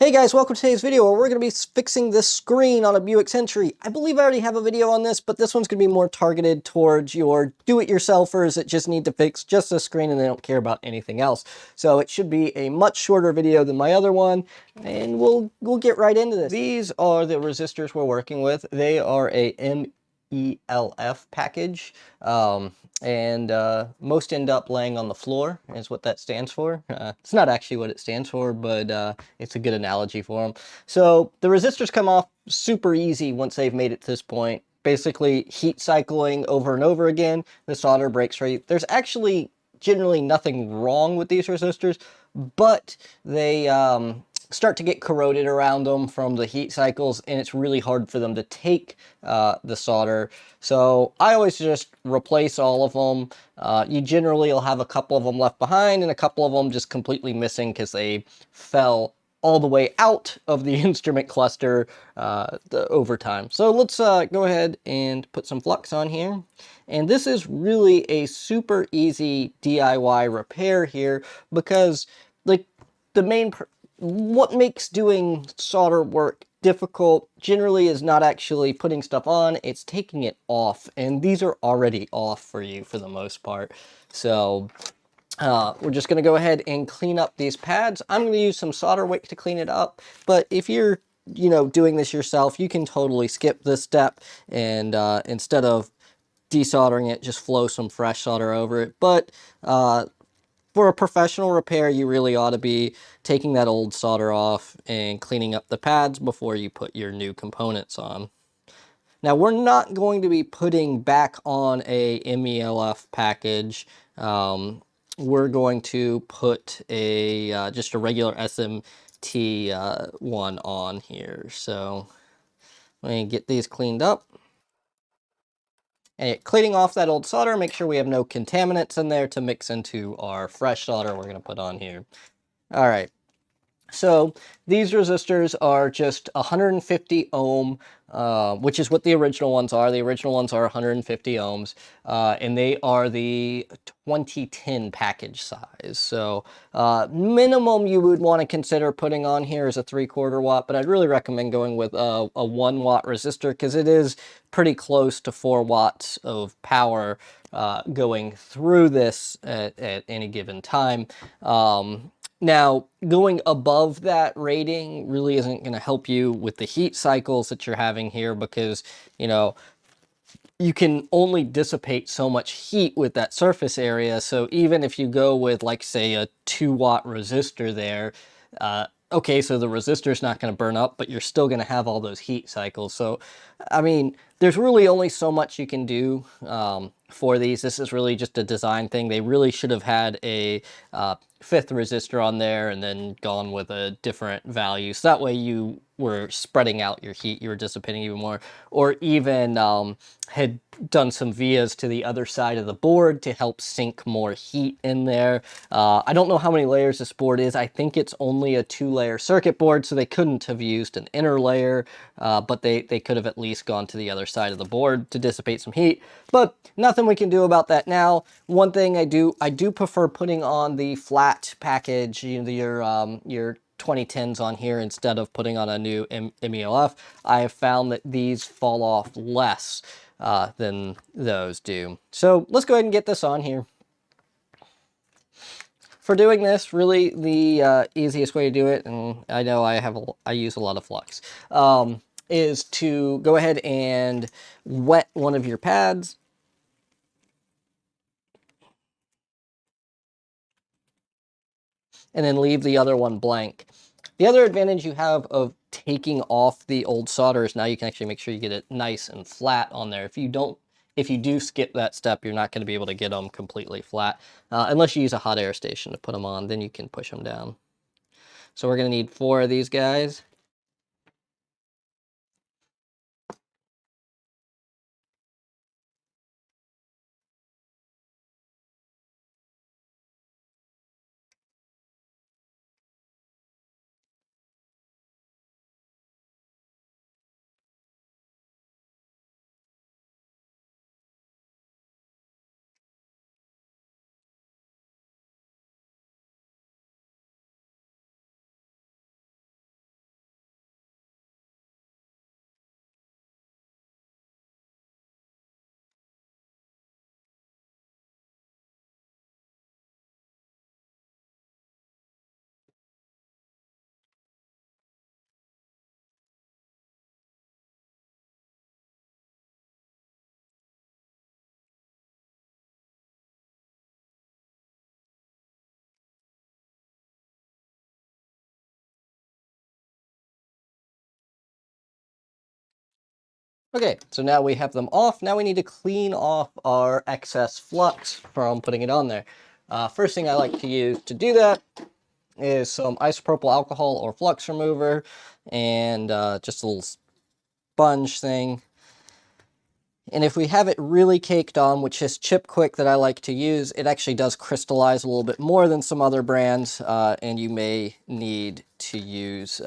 Hey guys, welcome to today's video where we're going to be fixing this screen on a Buick Century. I believe I already have a video on this, but this one's going to be more targeted towards your do-it-yourselfers that just need to fix just the screen and they don't care about anything else. So it should be a much shorter video than my other one, and we'll get right into this. These are the resistors we're working with. They are a MELF package, and most end up laying on the floor is what that stands for. It's not actually what it stands for, but it's a good analogy for them. So the resistors come off super easy once they've made it to this point. Basically heat cycling over and over again, the solder breaks free. There's actually generally nothing wrong with these resistors, but they start to get corroded around them from the heat cycles, and it's really hard for them to take the solder. So I always just replace all of them. You generally will have a couple of them left behind and a couple of them just completely missing because they fell all the way out of the instrument cluster over time. So let's go ahead and put some flux on here. And this is really a super easy DIY repair here because like what makes doing solder work difficult generally is not actually putting stuff on, it's taking it off, and these are already off for you for the most part. So we're just going to go ahead and clean up these pads. I'm going to use some solder wick to clean it up, but if you're doing this yourself, you can totally skip this step and instead of desoldering it, just flow some fresh solder over it. But for a professional repair, you really ought to be taking that old solder off and cleaning up the pads before you put your new components on. Now, we're not going to be putting back on a MELF package. We're going to put a just a regular SMT one on here. So let me get these cleaned up. And cleaning off that old solder, make sure we have no contaminants in there to mix into our fresh solder we're going to put on here. All right. So these resistors are just 150 ohm, which is what the original ones are. The original ones are 150 ohms, and they are the 2010 package size. So minimum you would want to consider putting on here is a 3/4 watt, but I'd really recommend going with a 1 watt resistor because it is pretty close to 4 watts of power going through this at any given time. Now, going above that rating really isn't going to help you with the heat cycles that you're having here because, you can only dissipate so much heat with that surface area. So even if you go with, like, say, a 2 watt resistor there, okay, so the resistor's not going to burn up, but you're still going to have all those heat cycles. So, I mean, there's really only so much you can do for these. This is really just a design thing. They really should have had a 5th resistor on there and then gone with a different value. So that way you were spreading out your heat, you were dissipating even more, or even had done some vias to the other side of the board to help sink more heat in there. I don't know how many layers this board is. I think it's only a 2-layer circuit board, so they couldn't have used an inner layer, but they could have at least gone to the other side of the board to dissipate some heat. But nothing we can do about that now. One thing I do prefer putting on the flat package, your 2010s on here instead of putting on a new MELF. I have found that these fall off less than those do. So let's go ahead and get this on here. For doing this, really the easiest way to do it, and I know I use a lot of flux, is to go ahead and wet one of your pads. And then leave the other one blank. The other advantage you have of taking off the old solder is now you can actually make sure you get it nice and flat on there. If you do skip that step, you're not going to be able to get them completely flat unless you use a hot air station to put them on. Then you can push them down. So we're going to need 4 of these guys. Okay, so now we have them off. Now we need to clean off our excess flux from putting it on there. First thing I like to use to do that is some isopropyl alcohol or flux remover and just a little sponge thing. And if we have it really caked on, which is Chip Quick that I like to use, it actually does crystallize a little bit more than some other brands, and you may need to use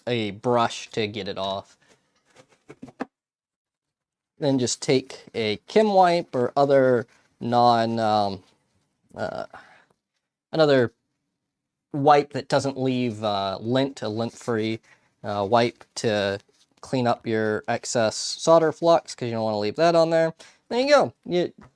a brush to get it off. Then just take a Kim wipe or other another wipe that doesn't leave lint, a lint-free wipe to clean up your excess solder flux, because you don't want to leave that on there. There you go.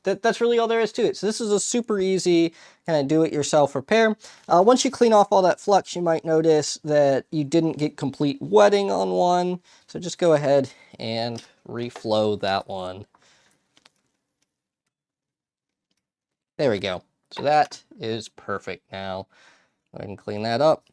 That's really all there is to it. So this is a super easy kind of do-it-yourself repair. Once you clean off all that flux, you might notice that you didn't get complete wetting on one. So just go ahead and reflow that one. There we go. So that is perfect now. Go ahead and clean that up.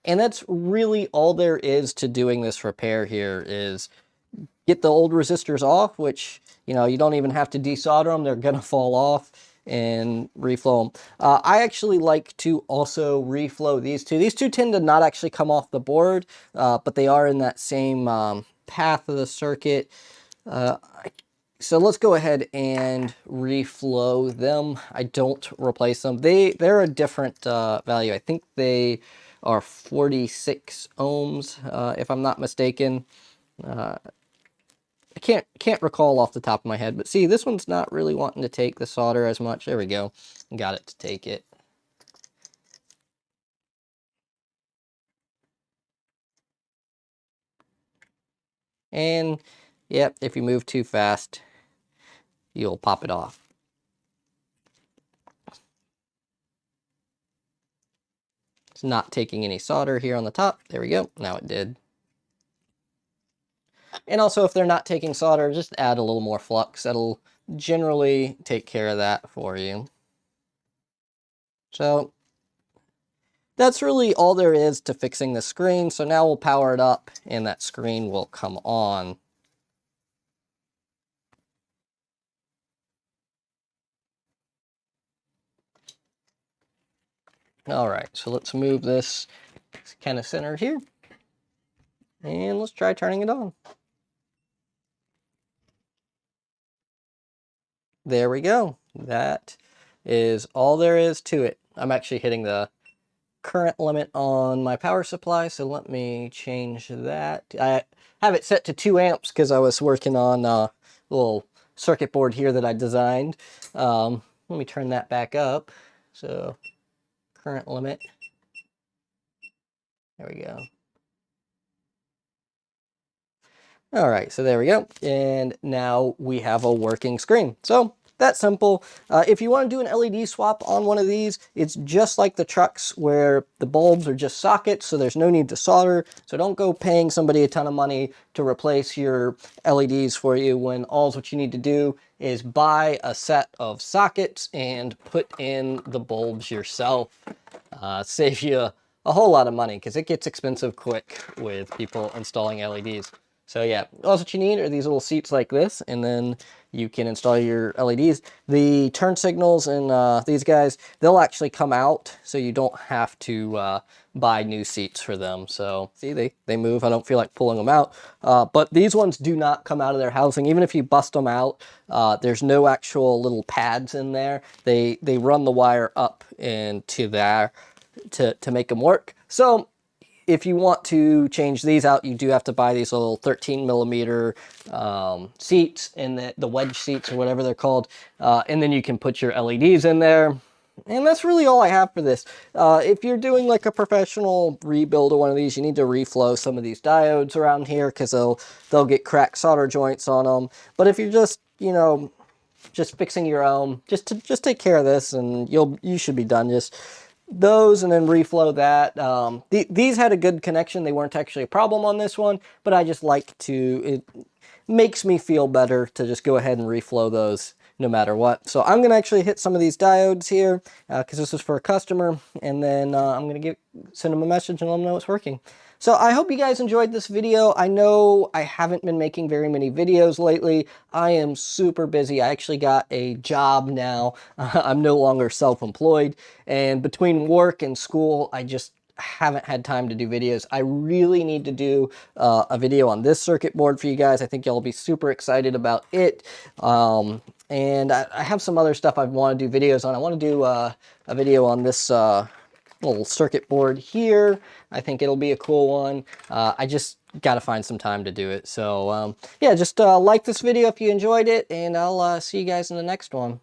And that's really all there is to doing this repair here, is get the old resistors off, which, you know, you don't even have to desolder them. They're going to fall off, and reflow them. I actually like to also reflow these two. These two tend to not actually come off the board, but they are in that same path of the circuit. So let's go ahead and reflow them. I don't replace them. They're a different value. I think they are 46 ohms, if I'm not mistaken. I can't recall off the top of my head, but see, this one's not really wanting to take the solder as much. There we go. Got it to take it. And yep, if you move too fast, you'll pop it off. It's not taking any solder here on the top. There we go. Now it did. And also, if they're not taking solder, just add a little more flux. That'll generally take care of that for you. So that's really all there is to fixing the screen. So now we'll power it up and that screen will come on. All right, so let's move this kind of centered here. And let's try turning it on. There we go. That is all there is to it. I'm actually hitting the current limit on my power supply, so let me change that. I have it set to 2 amps because I was working on a little circuit board here that I designed. Let me turn that back up. So current limit. There we go. All right, so there we go. And now we have a working screen. So that's simple. If you want to do an LED swap on one of these, it's just like the trucks where the bulbs are just sockets, so there's no need to solder. So don't go paying somebody a ton of money to replace your LEDs for you, when all what you need to do is buy a set of sockets and put in the bulbs yourself. Save you a whole lot of money, because it gets expensive quick with people installing LEDs. So yeah, all what you need are these little seats like this, and then you can install your LEDs. The turn signals and these guys, they'll actually come out, so you don't have to buy new seats for them. So see, they move. I don't feel like pulling them out. But these ones do not come out of their housing. Even if you bust them out, there's no actual little pads in there. They run the wire up into there to make them work. So if you want to change these out, you do have to buy these little 13 millimeter seats, and the wedge seats or whatever they're called. And then you can put your LEDs in there. And that's really all I have for this. If you're doing like a professional rebuild of one of these, you need to reflow some of these diodes around here, because they'll get cracked solder joints on them. But if you're just, you know, just fixing your own, just take care of this and you should be done. Just those, and then reflow that. These had a good connection. They weren't actually a problem on this one, but I just like to, it makes me feel better to just go ahead and reflow those no matter what. So I'm gonna actually hit some of these diodes here because this is for a customer, and then I'm gonna send them a message and let them know it's working. So I hope you guys enjoyed this video. I know I haven't been making very many videos lately. I am super busy. I actually got a job now. I'm no longer self-employed, and between work and school, I just haven't had time to do videos. I really need to do a video on this circuit board for you guys. I think y'all will be super excited about it. And I have some other stuff I want to do videos on. I want to do a video on this little circuit board here. I think it'll be a cool one. I just got to find some time to do it. So yeah, just like this video if you enjoyed it, and I'll see you guys in the next one.